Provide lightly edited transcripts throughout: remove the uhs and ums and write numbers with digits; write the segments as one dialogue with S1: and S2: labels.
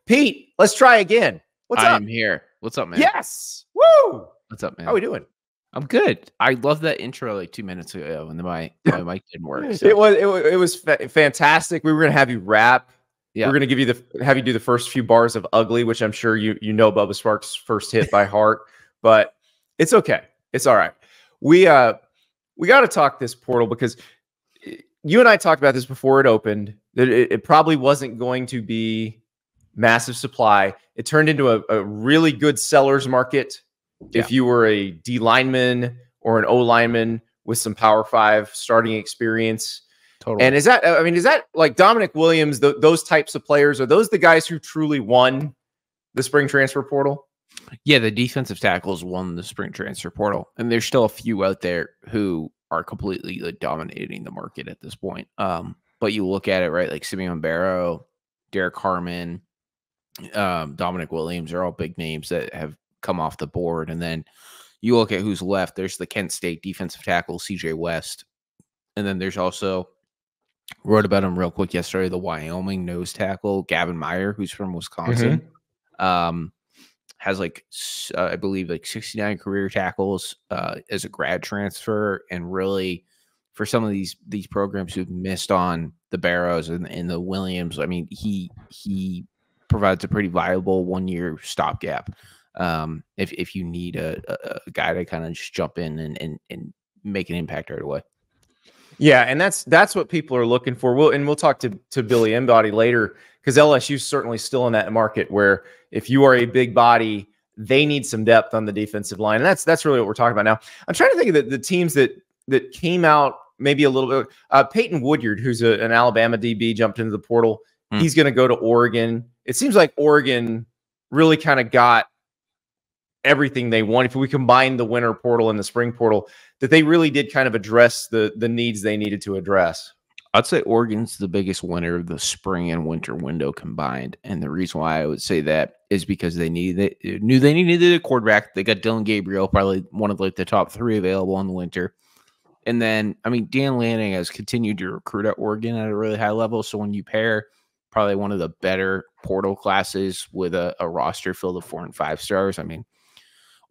S1: Pete, let's try again. What's up?
S2: I'm here. What's up, man?
S1: Yes. Woo.
S2: What's up, man?
S1: How we doing?
S2: I'm good. I love that intro like 2 minutes ago when my mic didn't work. So.
S1: It was fantastic. We were gonna have you rap.
S2: Yeah.
S1: We're gonna give you have you do the first few bars of "Ugly," which I'm sure you know Bubba Sparks' first hit by heart, but it's okay. It's all right. We got to talk this portal because you and I talked about this before it opened. That it probably wasn't going to be massive supply. It turned into a really good seller's market. Yeah. If you were a D lineman or an O lineman with some Power 5 starting experience. Totally. And is that like Dominic Williams, those types of players? Are those the guys who truly won the spring transfer portal?
S2: Yeah, the defensive tackles won the spring transfer portal. And there's still a few out there who are completely like dominating the market at this point. But you look at it, right? Like Simeon Barrow, Derek Harmon, Dominic Williams are all big names that have come off the board. And then you look at who's left. There's the Kent State defensive tackle, CJ West. And then there's also, wrote about him real quick yesterday, the Wyoming nose tackle, Gavin Meyer, who's from Wisconsin. Has like, I believe like 69 career tackles as a grad transfer. And really for some of these programs who've missed on the Barrows and the Williams, I mean, he provides a pretty viable 1-year stopgap. If you need a guy to kind of just jump in and make an impact right away.
S1: Yeah, and that's what people are looking for. We'll talk to Billy Embody later because LSU's certainly still in that market where if you are a big body, they need some depth on the defensive line. And that's really what we're talking about now. I'm trying to think of the teams that came out maybe a little bit. Peyton Woodyard, who's an Alabama DB, jumped into the portal. He's going to go to Oregon. It seems like Oregon really kind of got everything they want. If we combine the winter portal and the spring portal, that they really did kind of address the needs they needed to address.
S2: I'd say Oregon's the biggest winner of the spring and winter window combined. And the reason why I would say that is because they knew they needed a quarterback. They got Dylan Gabriel, probably one of like the top 3 available in the winter. And then, I mean, Dan Lanning has continued to recruit at Oregon at a really high level. So when you pair probably one of the better portal classes with a roster filled with 4 and 5 stars, I mean,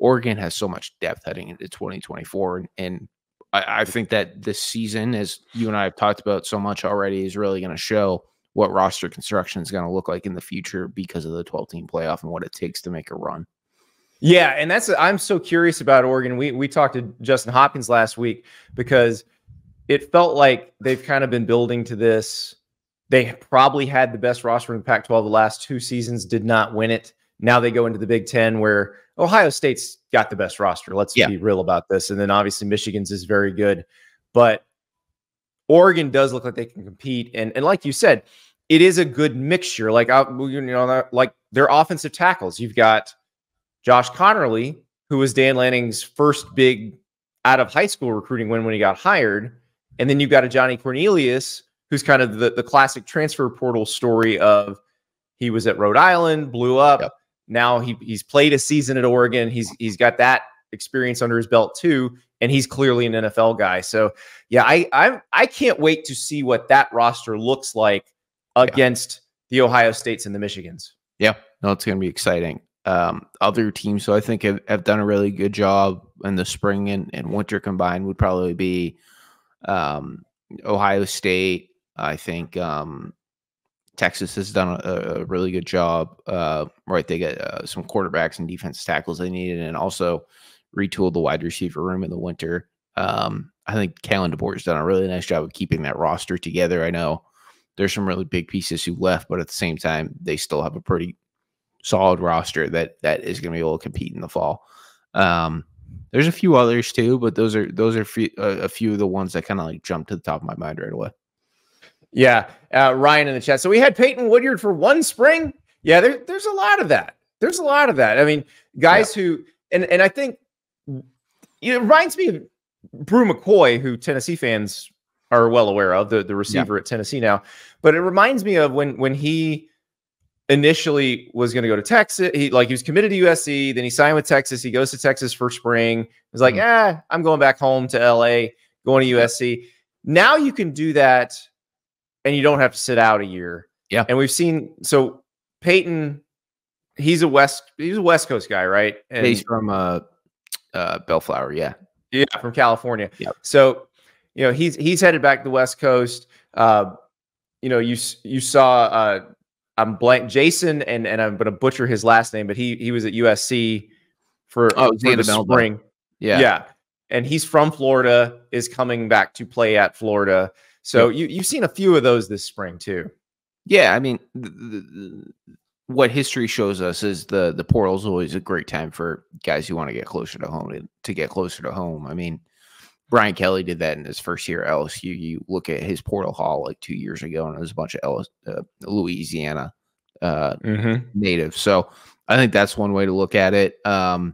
S2: Oregon has so much depth heading into 2024. And I think that this season, as you and I have talked about so much already, is really going to show what roster construction is going to look like in the future because of the 12-team playoff and what it takes to make a run.
S1: Yeah, and I'm so curious about Oregon. We talked to Justin Hopkins last week because it felt like they've kind of been building to this. They probably had the best roster in the Pac-12 the last 2 seasons, did not win it. Now they go into the Big Ten where Ohio State's got the best roster. Let's be real about this. And then obviously Michigan's is very good. But Oregon does look like they can compete. And like you said, it is a good mixture. Like, like their offensive tackles. You've got Josh Connerly, who was Dan Lanning's first big out of high school recruiting win when he got hired. And then you've got a Johnny Cornelius, who's kind of the classic transfer portal story of he was at Rhode Island, blew up. Yep. Now he's played a season at Oregon. He's got that experience under his belt too, and he's clearly an NFL guy. So yeah, I can't wait to see what that roster looks like against the Ohio States and the Michigans.
S2: Yeah, no, it's going to be exciting. Other teams, so I think have done a really good job in the spring and winter combined would probably be Ohio State. I think Texas has done a really good job. Right, they got some quarterbacks and defensive tackles they needed, and also retooled the wide receiver room in the winter. I think Kalen DeBoer's done a really nice job of keeping that roster together. I know there's some really big pieces who left, but at the same time, they still have a pretty solid roster that is going to be able to compete in the fall. There's a few others too, but those are a few of the ones that kind of like jump to the top of my mind right away.
S1: Yeah, Ryan in the chat. So we had Peyton Woodyard for 1 spring. Yeah, there's a lot of that. There's a lot of that. I mean, guys who and I think it reminds me of Brew McCoy, who Tennessee fans are well aware of, the receiver at Tennessee now. But it reminds me of when he initially was going to go to Texas. He was committed to USC. Then he signed with Texas. He goes to Texas for spring. He's like, I'm going back home to LA, going to USC. Now you can do that and you don't have to sit out a year.
S2: Yeah.
S1: And we've seen, so Peyton he's a West Coast guy, right? And
S2: he's from Bellflower, yeah.
S1: Yeah, from California.
S2: Yep.
S1: So, he's headed back to the West Coast. You saw I'm blank Jason, and I'm going to butcher his last name, but he was at USC for the spring. Yeah. And he's from Florida, is coming back to play at Florida. So you've seen a few of those this spring too.
S2: Yeah, I mean, what history shows us is the portal is always a great time for guys who want to get closer to home. I mean, Brian Kelly did that in his first year at LSU. You look at his portal haul like 2 years ago, and it was a bunch of Louisiana natives. So I think that's one way to look at it. I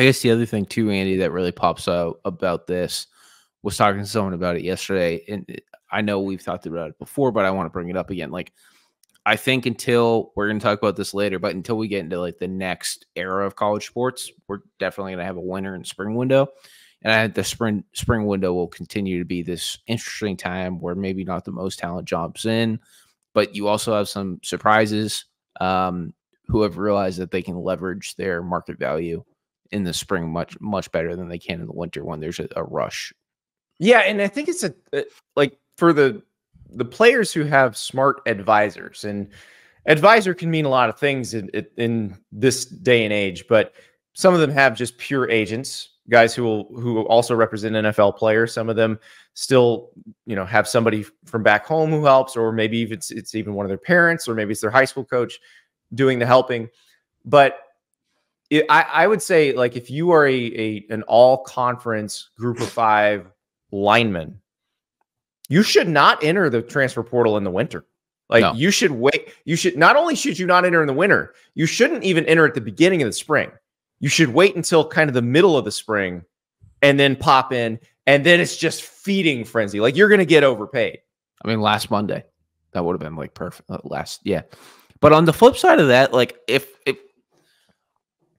S2: guess the other thing too, Andy, that really pops out about this, was talking to someone about it yesterday, and I know we've talked about it before, but I want to bring it up again. Like, I think until we're going to talk about this later, but until we get into like the next era of college sports, we're definitely going to have a winter and spring window. And I think the spring window will continue to be this interesting time where maybe not the most talent jumps in, but you also have some surprises who have realized that they can leverage their market value in the spring much better than they can in the winter when there's a rush.
S1: Yeah, and I think it's like for the players who have smart advisors, and advisor can mean a lot of things in this day and age, but some of them have just pure agents, guys who also represent NFL players. Some of them still, have somebody from back home who helps, or maybe it's even one of their parents, or maybe it's their high school coach doing the helping. But I would say, like, if you are an all-conference group of 5 lineman, you should not enter the transfer portal in the winter. Like, no. You should wait. Not only should you not enter in the winter, you shouldn't even enter at the beginning of the spring. You should wait until kind of the middle of the spring and then pop in, and then it's just feeding frenzy. Like, you're going to get overpaid.
S2: I mean, last Monday, that would have been like perfect. Yeah. But on the flip side of that, like, if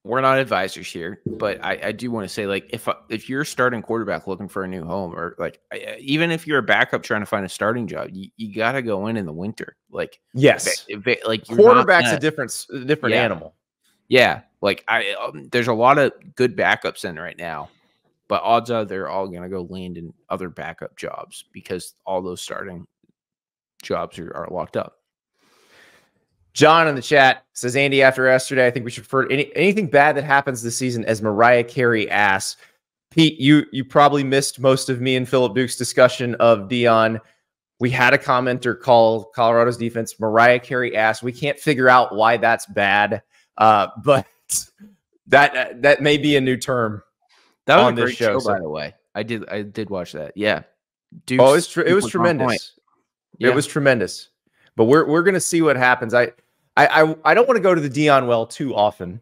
S2: we're not advisors here, but I do want to say, like, if you're a starting quarterback looking for a new home, or like even if you're a backup trying to find a starting job, you got to go in the winter. Like,
S1: yes,
S2: like
S1: quarterback's a different animal.
S2: Yeah, like there's a lot of good backups in right now, but odds are they're all going to go land in other backup jobs because all those starting jobs are locked up.
S1: John in the chat says, Andy, after yesterday, I think we should refer to anything bad that happens this season as Mariah Carey ass. Pete, you probably missed most of me and Philip Duke's discussion of Dion. We had a commenter call Colorado's defense Mariah Carey ass. We can't figure out why that's bad, but that may be a new term.
S2: That was a great show, by the way. I did watch that. Yeah.
S1: Duke's, it was tremendous. Yeah. It was tremendous. But we're going to see what happens. I don't want to go to the Dion well too often,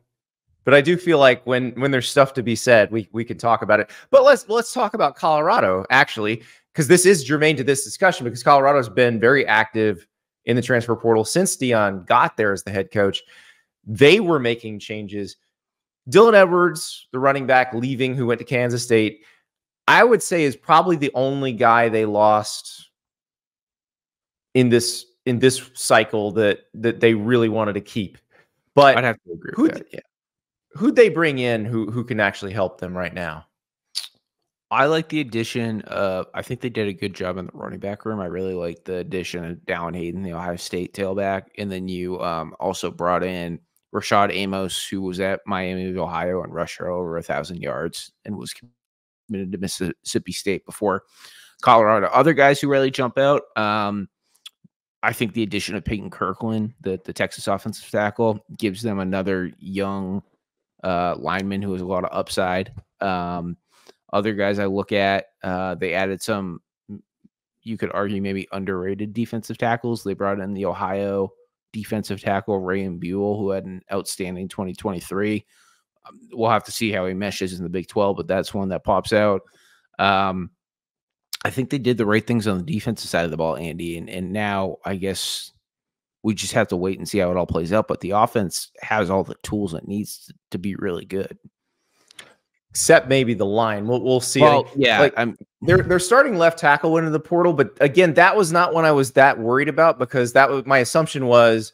S1: but I do feel like when there's stuff to be said, we can talk about it. But let's talk about Colorado, actually, because this is germane to this discussion, because Colorado's been very active in the transfer portal since Dion got there as the head coach. They were making changes. Dylan Edwards, the running back leaving, who went to Kansas State, I would say is probably the only guy they lost in this cycle that they really wanted to keep. But
S2: I'd have to agree with that. Yeah.
S1: Who'd they bring in who can actually help them right now?
S2: I like the addition of, I think they did a good job in the running back room. I really like the addition of Dallin Hayden, the Ohio State tailback. And then you also brought in Rashad Amos, who was at Miami of Ohio and rushed over 1,000 yards and was committed to Mississippi State before Colorado. Other guys who really jump out, I think the addition of Peyton Kirkland, the Texas offensive tackle, gives them another young lineman who has a lot of upside. Other guys I look at, they added some, you could argue, maybe underrated defensive tackles. They brought in the Ohio defensive tackle, Rayan Buell, who had an outstanding 2023. We'll have to see how he meshes in the Big 12, but that's one that pops out. I think they did the right things on the defensive side of the ball, Andy, and now I guess we just have to wait and see how it all plays out. But the offense has all the tools it needs to be really good.
S1: Except maybe the line. We'll see.
S2: Well, yeah,
S1: they're starting left tackle into the portal, but again, that was not one I was that worried about, because that was my assumption was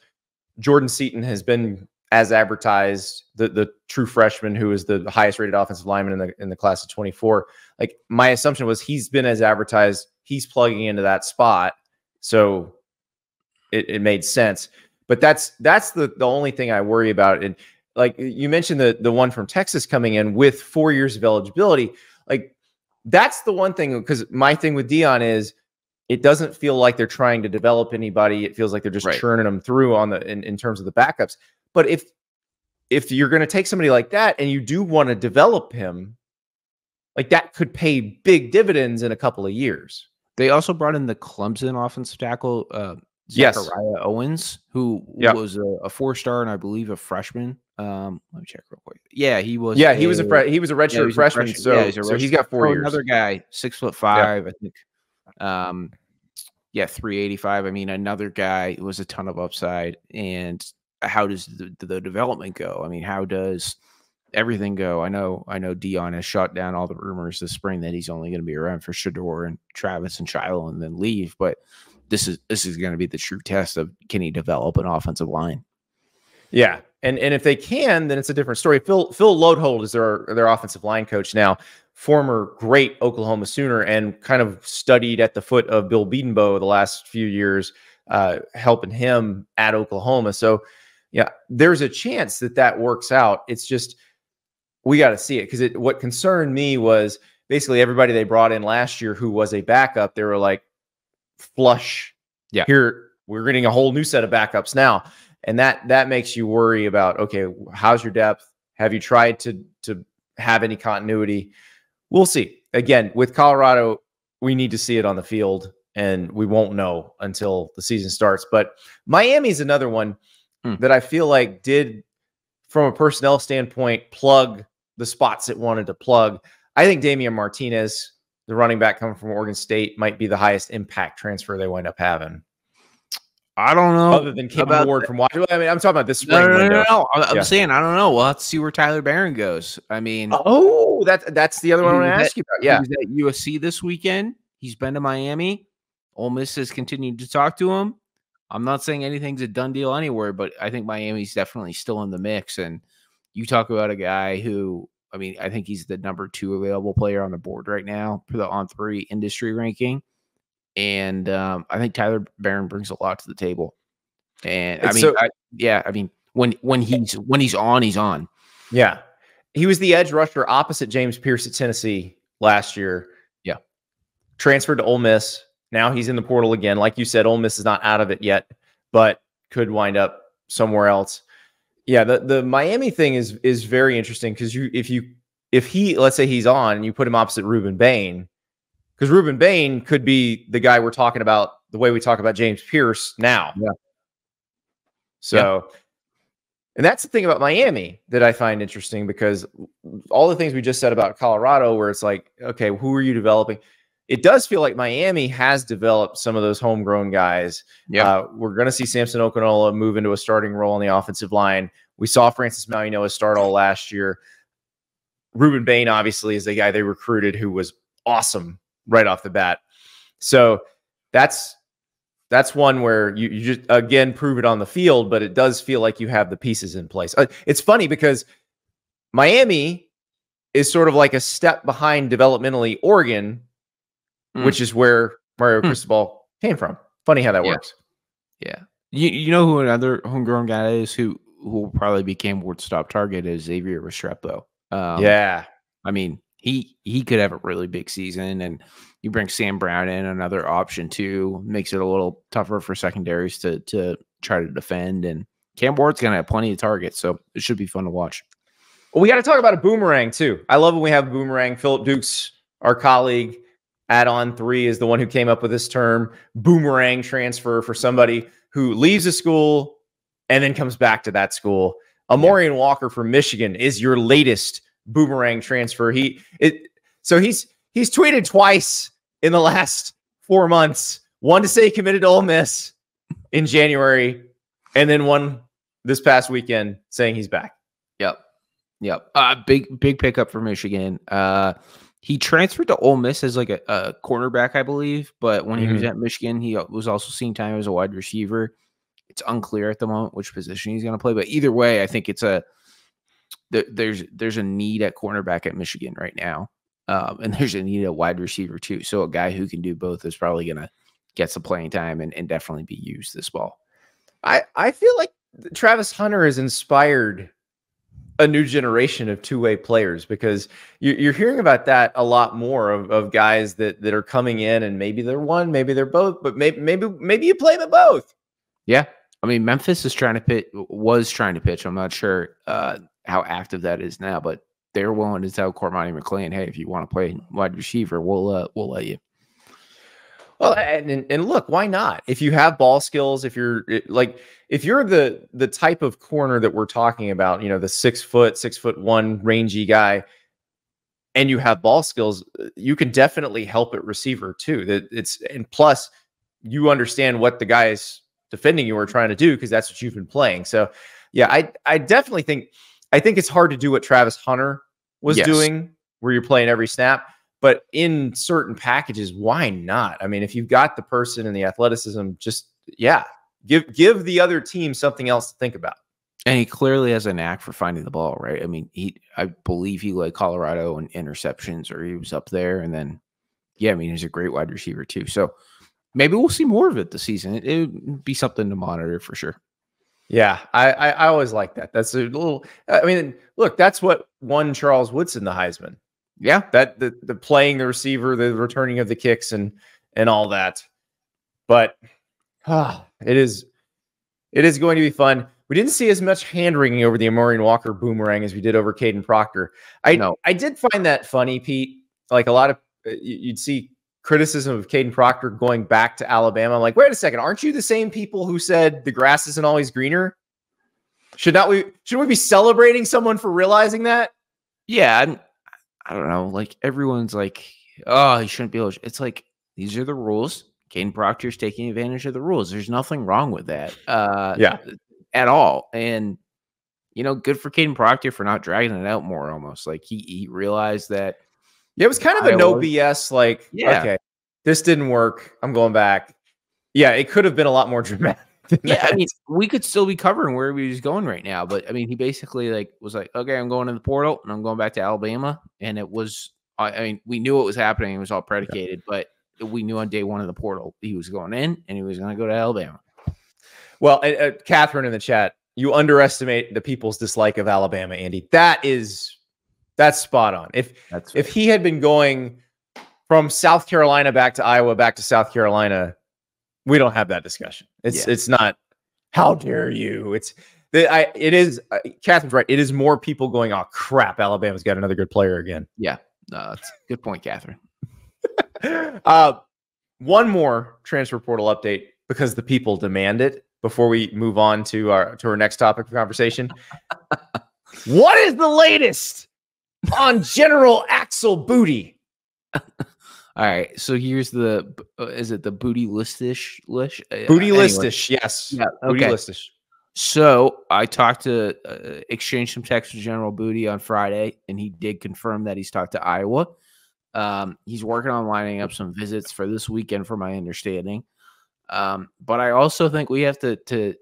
S1: Jordan Seaton has been as advertised, the true freshman who is the highest rated offensive lineman in the class of 24. Like, my assumption was he's been as advertised, he's plugging into that spot. So it made sense. But that's the only thing I worry about. And like you mentioned, the one from Texas coming in with 4 years of eligibility, like that's the one thing, because my thing with Dion is it doesn't feel like they're trying to develop anybody. It feels like they're just churning them through on in terms of the backups. But if you're going to take somebody like that and you do want to develop him, like that could pay big dividends in a couple of years.
S2: They also brought in the Clemson offensive tackle, Zachariah Owens, who was a 4-star and I believe a freshman. Let me check real quick. Yeah, he was.
S1: Yeah, he was a redshirt freshman. So he's got 4 years.
S2: Another guy, 6'5", I think. 385. I mean, another guy who was a ton of upside. And how does the development go? I mean, how does everything go? I know Dion has shut down all the rumors this spring that he's only going to be around for Shedeur and Travis and Shiloh and then leave. But this is going to be the true test of, can he develop an offensive line?
S1: Yeah. And if they can, then it's a different story. Phil Lodehold is their offensive line coach now, former great Oklahoma Sooner, and kind of studied at the foot of Bill Bedenbaugh the last few years, helping him at Oklahoma. So yeah, there's a chance that works out. It's just, we got to see it, because what concerned me was basically everybody they brought in last year who was a backup, they were like, flush. Yeah. Here, we're getting a whole new set of backups now. And that makes you worry about, okay, how's your depth? Have you tried to have any continuity? We'll see. Again, with Colorado, we need to see it on the field, and we won't know until the season starts. But Miami's another one that I feel like did, from a personnel standpoint, plug the spots it wanted to plug. I think Damian Martinez, the running back coming from Oregon State, might be the highest impact transfer they wind up having.
S2: I don't know.
S1: Other than Cam Ward from Washington. I mean, I'm talking about this spring window.
S2: No. I'm saying, I don't know. We'll have to see where Tyler Barron goes. I mean,
S1: that's the other one I want to ask you about. Yeah.
S2: He was at USC this weekend. He's been to Miami. Ole Miss has continued to talk to him. I'm not saying anything's a done deal anywhere, but I think Miami's definitely still in the mix. And you talk about a guy who, I mean, I think he's the number 2 available player on the board right now for the On3 industry ranking. And I think Tyler Barron brings a lot to the table. And I mean, when he's on, he's on.
S1: Yeah. He was the edge rusher opposite James Pierce at Tennessee last year.
S2: Yeah.
S1: Transferred to Ole Miss. Now he's in the portal again. Like you said, Ole Miss is not out of it yet, but could wind up somewhere else. Yeah, the Miami thing is very interesting, because if he let's say he's on and you put him opposite Ruben Bain, because Ruben Bain could be the guy we're talking about the way we talk about James Pierce now.
S2: Yeah.
S1: So, and that's the thing about Miami that I find interesting, because all the things we just said about Colorado, where it's like, okay, who are you developing? It does feel like Miami has developed some of those homegrown guys.
S2: Yeah.
S1: We're going to see Samson Okonola move into a starting role on the offensive line. We saw Francis Mauigoa start all last year. Ruben Bain, obviously, is the guy they recruited who was awesome right off the bat. So that's one where you just, again, prove it on the field, but it does feel like you have the pieces in place. It's funny because Miami is sort of like a step behind developmentally Oregon, which is where Mario Cristobal came from. Funny how that works.
S2: Yeah. You know who another homegrown guy is who will probably become Ward's top target is Xavier Restrepo.
S1: Yeah.
S2: I mean, he could have a really big season, and you bring Sam Brown in, another option too, makes it a little tougher for secondaries to try to defend. And Cam Ward's going to have plenty of targets, so it should be fun to watch.
S1: Well, we got to talk about a boomerang too. I love when we have a boomerang. Philip Dukes, our colleague at On3, is the one who came up with this term, boomerang transfer, for somebody who leaves a school and then comes back to that school. Amorian Walker from Michigan is your latest boomerang transfer. He's tweeted twice in the last 4 months. One to say he committed to Ole Miss in January, and then one this past weekend saying he's back.
S2: Yep. Big pickup for Michigan. He transferred to Ole Miss as like a cornerback, I believe, but when he was at Michigan, he was also seeing time as a wide receiver. It's unclear at the moment which position he's going to play, but either way, I think there's a need at cornerback at Michigan right now, and there's a need at wide receiver too. So a guy who can do both is probably going to get some playing time and definitely be used this fall.
S1: I feel like Travis Hunter has inspired a new generation of two-way players, because you're hearing about that a lot more of guys that are coming in, and maybe they're one, maybe they're both, but maybe you play them both.
S2: Yeah. I mean, Memphis was trying to pitch. I'm not sure how active that is now, but they're willing to tell Cormani McClain, hey, if you want to play wide receiver, we'll let you.
S1: Well, and look, why not? If you have ball skills, if you're the type of corner that we're talking about, the 6'1" rangy guy, and you have ball skills, you can definitely help at receiver too. And plus you understand what the guys defending you are trying to do, because that's what you've been playing. So yeah, I definitely think it's hard to do what Travis Hunter was doing, where you're playing every snap. But in certain packages, why not? I mean, if you've got the person and the athleticism, just give the other team something else to think about.
S2: And he clearly has a knack for finding the ball, right? I mean, I believe he led Colorado in interceptions, or he was up there. And then, yeah, I mean, he's a great wide receiver too. So maybe we'll see more of it this season. It would be something to monitor for sure.
S1: Yeah, I always like that. That's a little. I mean, look, that's what won Charles Woodson the Heisman. Yeah, that the playing the receiver, the returning of the kicks, and all that. But it is going to be fun. We didn't see as much hand wringing over the Amorian Walker boomerang as we did over Caden Proctor. I did find that funny, Pete. Like, a lot of you'd see criticism of Caden Proctor going back to Alabama. I'm like, wait a second, aren't you the same people who said the grass isn't always greener? Should we be celebrating someone for realizing that?
S2: Yeah, I don't know. Like, everyone's like, oh, he shouldn't be able to. It's like, these are the rules. Caden Proctor's taking advantage of the rules. There's nothing wrong with that. At all. And, good for Caden Proctor for not dragging it out more almost. Like, he realized that.
S1: Yeah, it was kind of a no BS, like, okay, this didn't work, I'm going back. Yeah, it could have been a lot more dramatic.
S2: I mean, we could still be covering where he was going right now, but I mean, he basically was like, okay, I'm going in the portal and I'm going back to Alabama. And it was, I mean, we knew what was happening. It was all predicated, but we knew on day one of the portal, he was going in and he was going to go to Alabama. Well,
S1: Catherine in the chat, you underestimate the people's dislike of Alabama, Andy. That's spot on. If he had been going from South Carolina back to Iowa, back to South Carolina, we don't have that discussion. It's not, how dare you? It is, Catherine's right. It is more people going, oh crap, Alabama's got another good player again.
S2: Yeah, no, that's a good point, Catherine.
S1: One more transfer portal update, because the people demand it, before we move on to our next topic of conversation. What is the latest on General Axel Booty?
S2: All right, so here's is it the Booty Listish?
S1: Booty Listish, yes.
S2: Yeah, okay.
S1: Booty Listish.
S2: So I talked to, exchanged some texts with General Booty on Friday, and he did confirm that he's talked to Iowa. He's working on lining up some visits for this weekend, from my understanding. But I also think we have to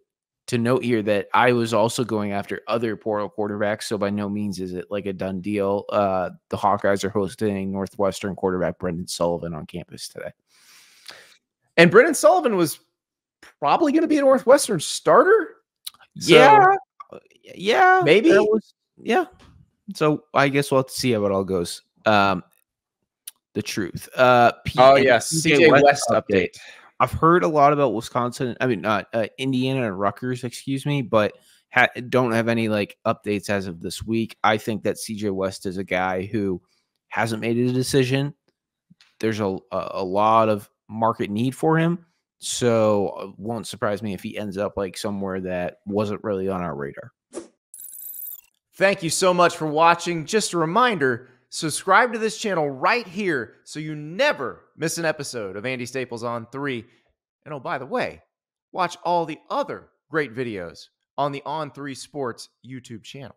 S2: note here that I was also going after other portal quarterbacks. So by no means is it like a done deal. The Hawkeyes are hosting Northwestern quarterback Brendan Sullivan on campus today.
S1: And Brendan Sullivan was probably going to be a Northwestern starter.
S2: Yeah.
S1: Maybe.
S2: So I guess we'll have to see how it all goes. The truth.
S1: CJ West update.
S2: I've heard a lot about Wisconsin. I mean, not Indiana and Rutgers, excuse me, but don't have any updates as of this week. I think that CJ West is a guy who hasn't made a decision. There's a lot of market need for him, so it won't surprise me if he ends up somewhere that wasn't really on our radar.
S1: Thank you so much for watching. Just a reminder, subscribe to this channel right here so you never miss an episode of Andy Staples on 3. And oh, by the way, watch all the other great videos on the On3 Sports YouTube channel.